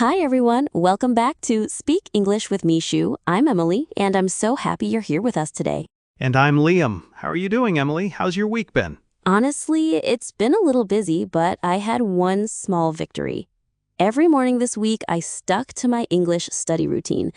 Hi, everyone. Welcome back to Speak English with Mishu. I'm Emily, and I'm so happy you're here with us today. And I'm Liam. How are you doing, Emily? How's your week been? Honestly, it's been a little busy, but I had one small victory. Every morning this week, I stuck to my English study routine.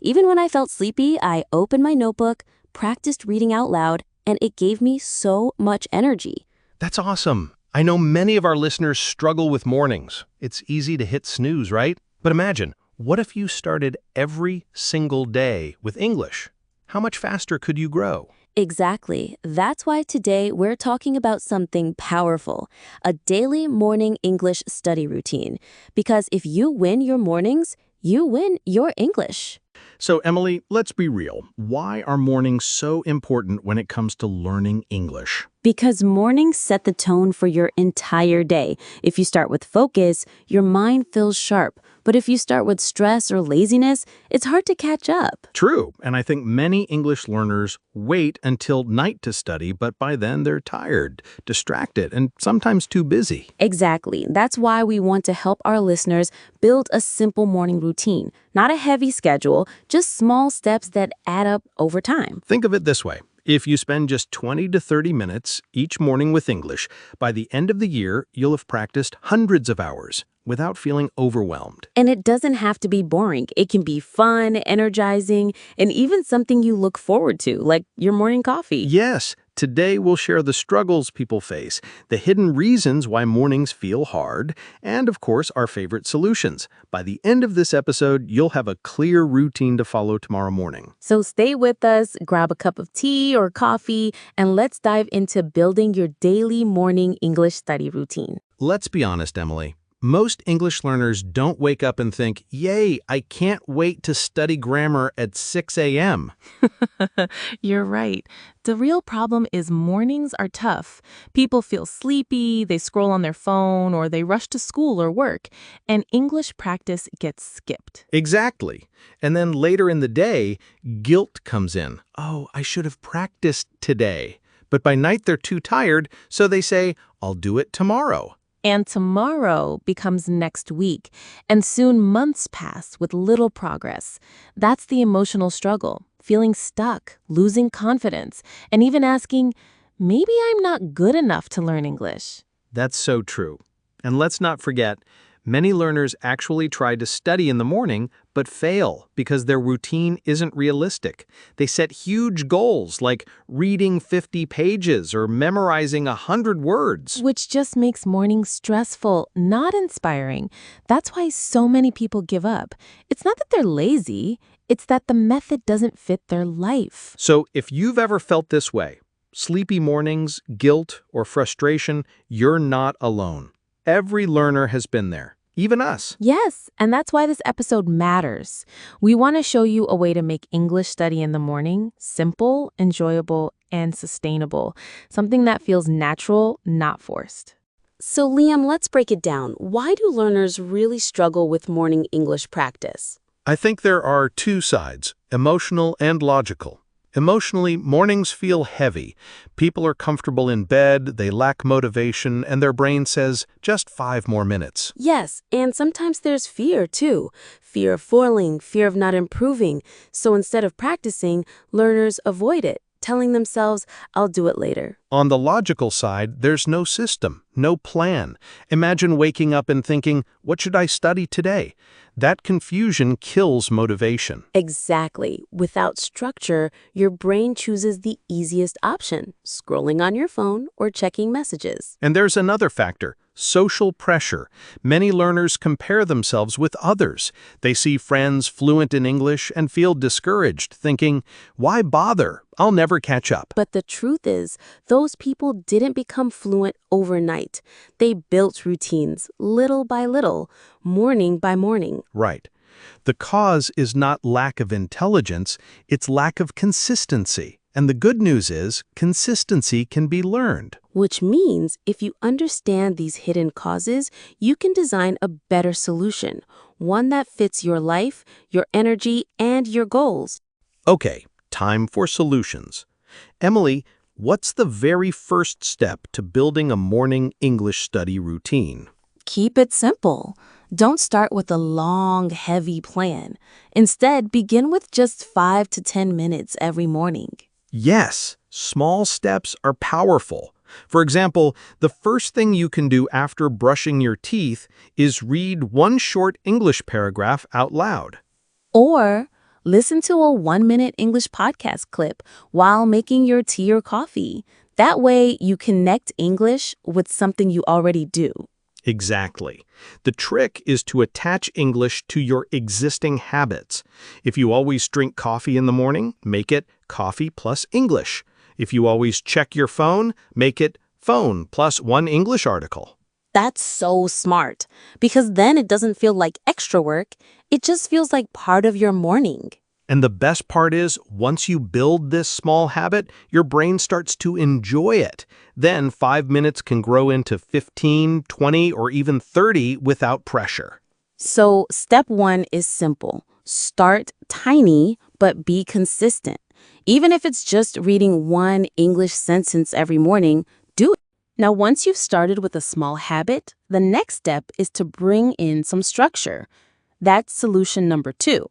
Even when I felt sleepy, I opened my notebook, practiced reading out loud, and it gave me so much energy. That's awesome. I know many of our listeners struggle with mornings. It's easy to hit snooze, right? But imagine, what if you started every single day with English? How much faster could you grow? Exactly. That's why today we're talking about something powerful, a daily morning English study routine. Because if you win your mornings, you win your English. So, Emily, let's be real. Why are mornings so important when it comes to learning English? Because mornings set the tone for your entire day. If you start with focus, your mind feels sharp. But if you start with stress or laziness, it's hard to catch up. True, and I think many English learners wait until night to study, but by then they're tired, distracted, and sometimes too busy. Exactly. That's why we want to help our listeners build a simple morning routine. Not a heavy schedule, just small steps that add up over time. Think of it this way. If you spend just 20 to 30 minutes each morning with English, by the end of the year, you'll have practiced hundreds of hours without feeling overwhelmed. And it doesn't have to be boring. It can be fun, energizing, and even something you look forward to, like your morning coffee. Yes, today we'll share the struggles people face, the hidden reasons why mornings feel hard, and of course, our favorite solutions. By the end of this episode, you'll have a clear routine to follow tomorrow morning. So stay with us, grab a cup of tea or coffee, and let's dive into building your daily morning English study routine. Let's be honest, Emily. Most English learners don't wake up and think, yay, I can't wait to study grammar at 6 a.m. You're right. The real problem is mornings are tough. People feel sleepy, they scroll on their phone, or they rush to school or work, and English practice gets skipped. Exactly. And then later in the day, guilt comes in. Oh, I should have practiced today. But by night they're too tired, so they say, I'll do it tomorrow. And tomorrow becomes next week, and soon months pass with little progress. That's the emotional struggle, feeling stuck, losing confidence, and even asking, maybe I'm not good enough to learn English. That's so true. And let's not forget, many learners actually try to study in the morning, but fail because their routine isn't realistic. They set huge goals like reading 50 pages or memorizing 100 words. Which just makes mornings stressful, not inspiring. That's why so many people give up. It's not that they're lazy, it's that the method doesn't fit their life. So if you've ever felt this way, sleepy mornings, guilt, or frustration, you're not alone. Every learner has been there. Even us. Yes, and that's why this episode matters. We want to show you a way to make English study in the morning simple, enjoyable, and sustainable. Something that feels natural, not forced. So, Liam, let's break it down. Why do learners really struggle with morning English practice? I think there are two sides, emotional and logical. Emotionally, mornings feel heavy. People are comfortable in bed, they lack motivation, and their brain says, just 5 more minutes. Yes, and sometimes there's fear, too. Fear of failing, fear of not improving. So instead of practicing, learners avoid it, telling themselves, I'll do it later. On the logical side, there's no system, no plan. Imagine waking up and thinking, what should I study today? That confusion kills motivation. Exactly. Without structure, your brain chooses the easiest option, scrolling on your phone or checking messages. And there's another factor, social pressure. Many learners compare themselves with others. They see friends fluent in English and feel discouraged, thinking, why bother? I'll never catch up. But the truth is, those people didn't become fluent overnight. They built routines, little by little, morning by morning. Right. The cause is not lack of intelligence, it's lack of consistency. And the good news is, consistency can be learned. Which means if you understand these hidden causes, you can design a better solution, one that fits your life, your energy, and your goals. Okay, time for solutions. Emily, what's the very first step to building a morning English study routine? Keep it simple. Don't start with a long, heavy plan. Instead, begin with just 5 to 10 minutes every morning. Yes, small steps are powerful. For example, the first thing you can do after brushing your teeth is read one short English paragraph out loud. Or listen to a 1-minute English podcast clip while making your tea or coffee. That way, you connect English with something you already do. Exactly. The trick is to attach English to your existing habits. If you always drink coffee in the morning, make it coffee plus English. If you always check your phone, make it phone plus one English article. That's so smart, because then it doesn't feel like extra work. It just feels like part of your morning. And the best part is, once you build this small habit, your brain starts to enjoy it. Then 5 minutes can grow into 15, 20, or even 30 without pressure. So, step 1 is simple. Start tiny, but be consistent. Even if it's just reading one English sentence every morning, do it. Now, once you've started with a small habit, the next step is to bring in some structure. That's solution number 2.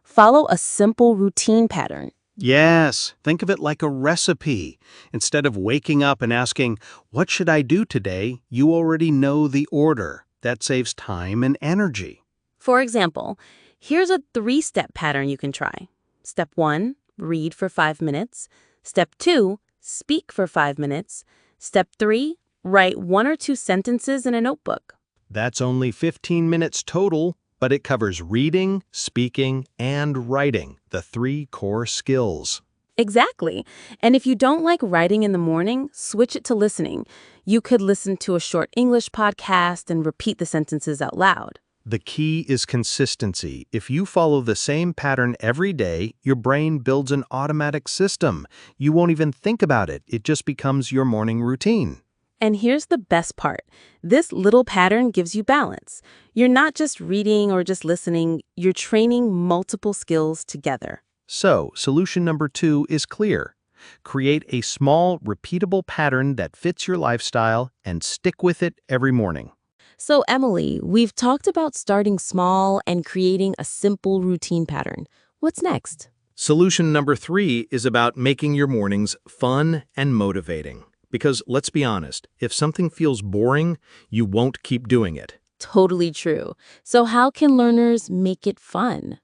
Follow a simple routine pattern. Yes, think of it like a recipe. Instead of waking up and asking, "What should I do today?" you already know the order. That saves time and energy. For example, here's a 3-step pattern you can try. Step 1, read for 5 minutes. Step 2, speak for 5 minutes. Step 3, write 1 or 2 sentences in a notebook. That's only 15 minutes total, but it covers reading, speaking, and writing, the 3 core skills. Exactly. And if you don't like writing in the morning, switch it to listening. You could listen to a short English podcast and repeat the sentences out loud. The key is consistency. If you follow the same pattern every day, your brain builds an automatic system. You won't even think about it. It just becomes your morning routine. And here's the best part. This little pattern gives you balance. You're not just reading or just listening, you're training multiple skills together. So, solution number 2 is clear. Create a small, repeatable pattern that fits your lifestyle and stick with it every morning. So, Emily, we've talked about starting small and creating a simple routine pattern. What's next? Solution number 3 is about making your mornings fun and motivating. Because let's be honest, if something feels boring, you won't keep doing it. Totally true. So, how can learners make it fun?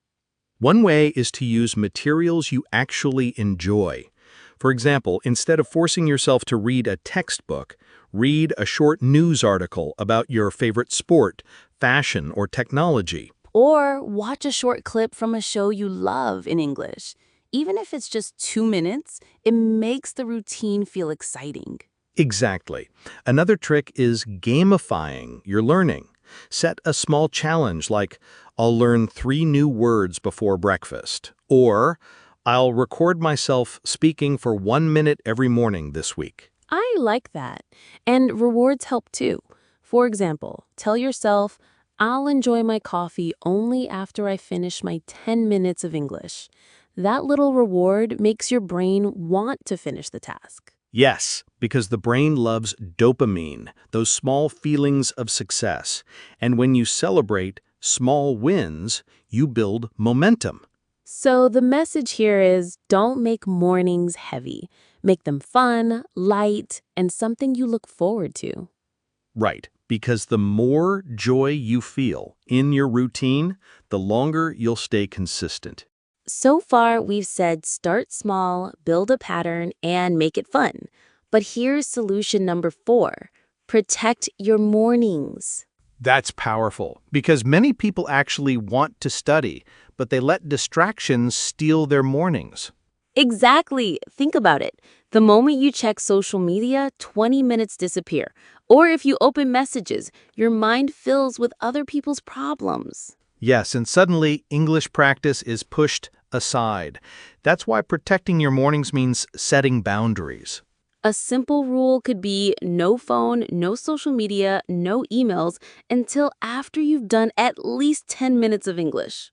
One way is to use materials you actually enjoy. For example, instead of forcing yourself to read a textbook, read a short news article about your favorite sport, fashion, or technology. Or watch a short clip from a show you love in English. Even if it's just 2 minutes, it makes the routine feel exciting. Exactly. Another trick is gamifying your learning. Set a small challenge like, "I'll learn 3 new words before breakfast," or "I'll record myself speaking for 1 minute every morning this week." I like that. And rewards help too. For example, tell yourself, I'll enjoy my coffee only after I finish my 10 minutes of English. That little reward makes your brain want to finish the task. Yes, because the brain loves dopamine, those small feelings of success. And when you celebrate small wins, you build momentum. So the message here is don't make mornings heavy. Make them fun, light, and something you look forward to. Right, because the more joy you feel in your routine, the longer you'll stay consistent. So far, we've said start small, build a pattern, and make it fun. But here's solution number 4. Protect your mornings. That's powerful, because many people actually want to study, but they let distractions steal their mornings. Exactly. Think about it. The moment you check social media, 20 minutes disappear. Or if you open messages, your mind fills with other people's problems. Yes, and suddenly English practice is pushed aside. That's why protecting your mornings means setting boundaries. A simple rule could be no phone, no social media, no emails until after you've done at least 10 minutes of English.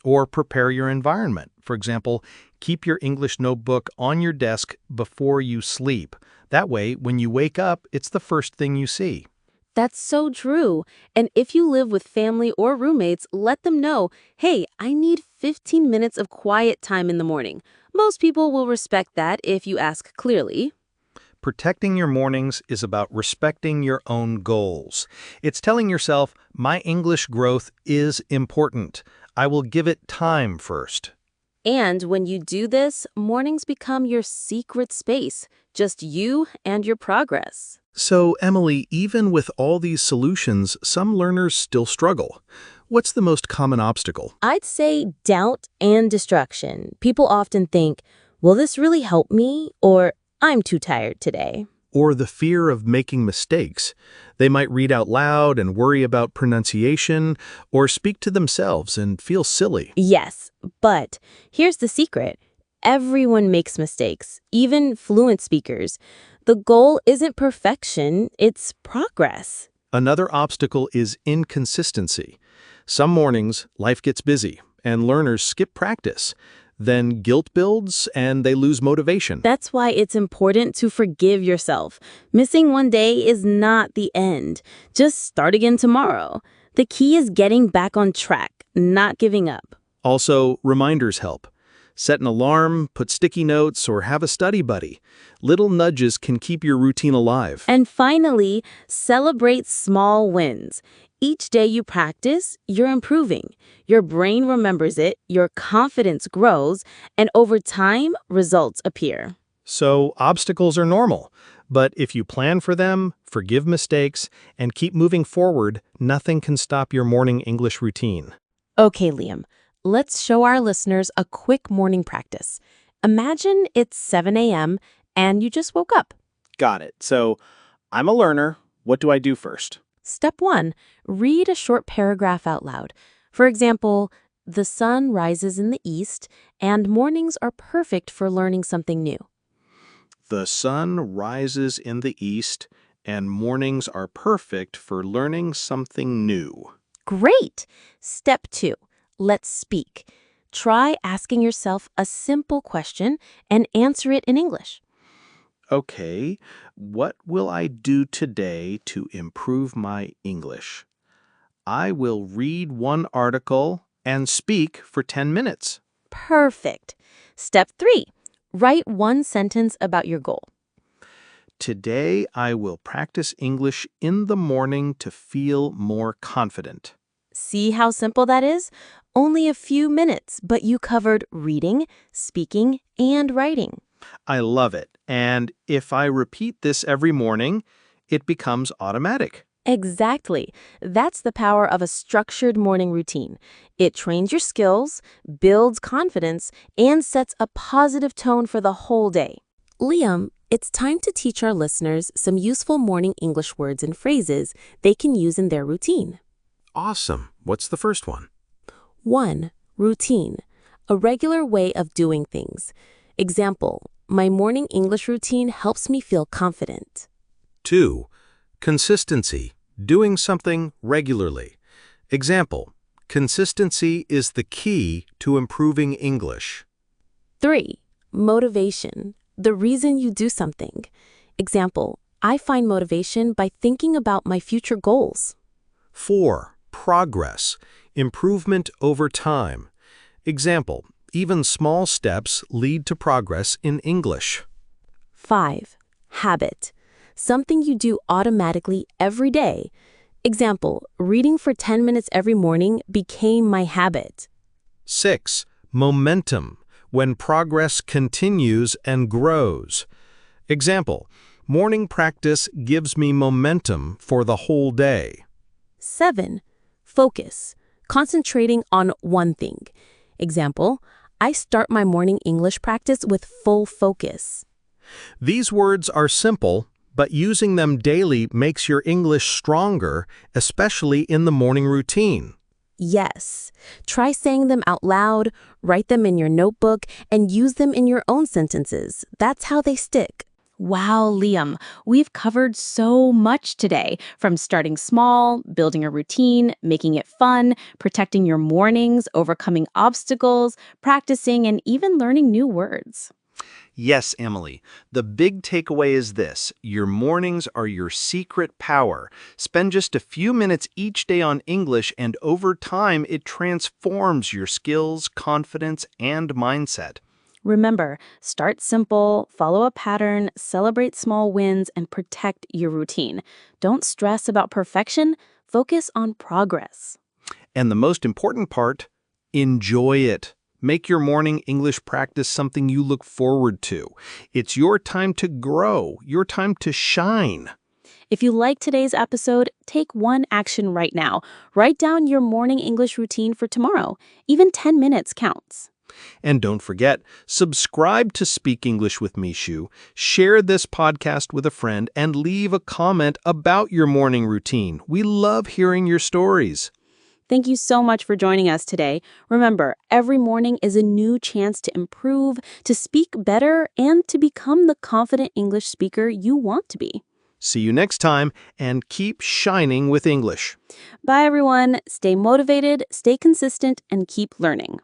Or prepare your environment. For example, keep your English notebook on your desk before you sleep. That way, when you wake up, it's the first thing you see. That's so true. And if you live with family or roommates, let them know, hey, I need 15 minutes of quiet time in the morning. Most people will respect that if you ask clearly. Protecting your mornings is about respecting your own goals. It's telling yourself, my English growth is important. I will give it time first. And when you do this, mornings become your secret space, just you and your progress. So, Emily, even with all these solutions, some learners still struggle. What's the most common obstacle? I'd say doubt and distraction. People often think, will this really help me? Or I'm too tired today. Or the fear of making mistakes. They might read out loud and worry about pronunciation, or speak to themselves and feel silly. Yes, but here's the secret. Everyone makes mistakes, even fluent speakers. The goal isn't perfection, it's progress. Another obstacle is inconsistency. Some mornings, life gets busy, and learners skip practice. Then guilt builds, and they lose motivation. That's why it's important to forgive yourself. Missing one day is not the end. Just start again tomorrow. The key is getting back on track, not giving up. Also, reminders help. Set an alarm, put sticky notes, or have a study buddy. Little nudges can keep your routine alive. And finally, celebrate small wins. Each day you practice, you're improving. Your brain remembers it, your confidence grows, and over time, results appear. So, obstacles are normal. But if you plan for them, forgive mistakes, and keep moving forward, nothing can stop your morning English routine. Okay, Liam, let's show our listeners a quick morning practice. Imagine it's 7 a.m. and you just woke up. Got it. So, I'm a learner. What do I do first? Step 1, read a short paragraph out loud. For example, the sun rises in the east and mornings are perfect for learning something new. The sun rises in the east, and mornings are perfect for learning something new. Great! Step 2, let's speak. Try asking yourself a simple question and answer it in English. Okay, what will I do today to improve my English? I will read one article and speak for 10 minutes. Perfect. Step 3, write one sentence about your goal. Today, I will practice English in the morning to feel more confident. See how simple that is? Only a few minutes, but you covered reading, speaking, and writing. I love it. And if I repeat this every morning, it becomes automatic. Exactly. That's the power of a structured morning routine. It trains your skills, builds confidence, and sets a positive tone for the whole day. Liam, it's time to teach our listeners some useful morning English words and phrases they can use in their routine. Awesome. What's the first one? 1. Routine. A regular way of doing things. Example, my morning English routine helps me feel confident. 2. Consistency. Doing something regularly. Example, consistency is the key to improving English. 3. Motivation. The reason you do something. Example, I find motivation by thinking about my future goals. 4. Progress. Improvement over time. Example, even small steps lead to progress in English. 5. Habit. Something you do automatically every day. Example, reading for 10 minutes every morning became my habit. 6. Momentum. When progress continues and grows. Example, morning practice gives me momentum for the whole day. 7. Focus. Concentrating on one thing. Example, I start my morning English practice with full focus. These words are simple, but using them daily makes your English stronger, especially in the morning routine. Yes. Try saying them out loud, write them in your notebook, and use them in your own sentences. That's how they stick. Wow, Liam, we've covered so much today, from starting small, building a routine, making it fun, protecting your mornings, overcoming obstacles, practicing, and even learning new words. Yes, Emily. The big takeaway is this: your mornings are your secret power. Spend just a few minutes each day on English, and over time, it transforms your skills, confidence, and mindset. Remember, start simple, follow a pattern, celebrate small wins, and protect your routine. Don't stress about perfection, focus on progress. And the most important part, enjoy it. Make your morning English practice something you look forward to. It's your time to grow, your time to shine. If you like today's episode, take one action right now. Write down your morning English routine for tomorrow. Even 10 minutes counts. And don't forget, subscribe to Speak English with Mishu, share this podcast with a friend, and leave a comment about your morning routine. We love hearing your stories. Thank you so much for joining us today. Remember, every morning is a new chance to improve, to speak better, and to become the confident English speaker you want to be. See you next time, and keep shining with English. Bye, everyone. Stay motivated, stay consistent, and keep learning.